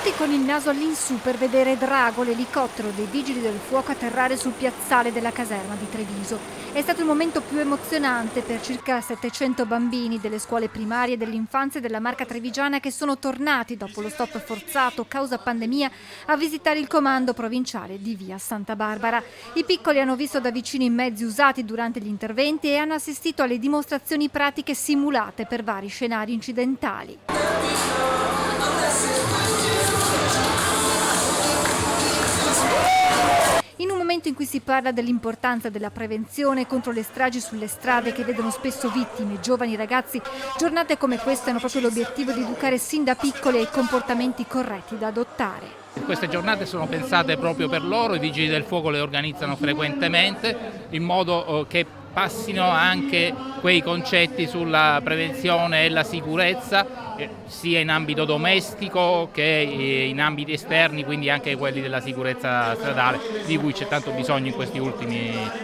Tutti con il naso all'insù per vedere Drago, l'elicottero dei Vigili del Fuoco, atterrare sul piazzale della caserma di Treviso. È stato il momento più emozionante per circa 700 bambini delle scuole primarie dell'infanzia della Marca trevigiana che sono tornati dopo lo stop forzato causa pandemia a visitare il comando provinciale di via Santa Barbara. I piccoli hanno visto da vicino i mezzi usati durante gli interventi e hanno assistito alle dimostrazioni pratiche simulate per vari scenari incidentali. In un momento in cui si parla dell'importanza della prevenzione contro le stragi sulle strade che vedono spesso vittime, giovani ragazzi, giornate come queste hanno proprio l'obiettivo di educare sin da piccoli ai comportamenti corretti da adottare. Queste giornate sono pensate proprio per loro, i Vigili del Fuoco le organizzano frequentemente in modo che passino anche quei concetti sulla prevenzione e la sicurezza sia in ambito domestico che in ambiti esterni, quindi anche quelli della sicurezza stradale di cui c'è tanto bisogno in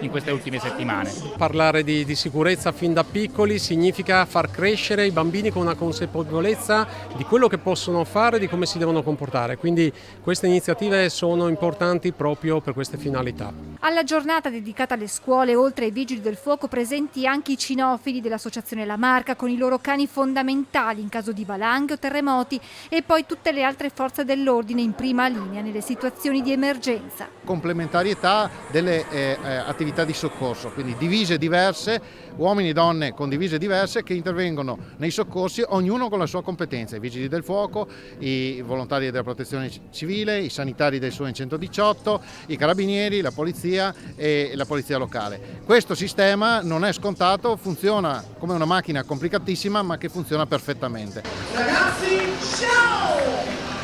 queste ultime settimane. Parlare di sicurezza fin da piccoli significa far crescere i bambini con una consapevolezza di quello che possono fare e di come si devono comportare, quindi queste iniziative sono importanti proprio per queste finalità. Alla giornata dedicata alle scuole, oltre ai Vigili del Fuoco, presenti anche i cinofili dell'Associazione La Marca con i loro cani fondamentali in caso di valanghe o terremoti e poi tutte le altre forze dell'ordine in prima linea nelle situazioni di emergenza. Complementarietà delle attività di soccorso, quindi divise diverse, uomini e donne con divise diverse che intervengono nei soccorsi, ognuno con la sua competenza, i Vigili del Fuoco, i volontari della Protezione Civile, i sanitari del SOE 118, i carabinieri, la polizia e la polizia locale. Questo sistema non è scontato, funziona come una macchina complicatissima ma che funziona perfettamente. Ragazzi, ciao!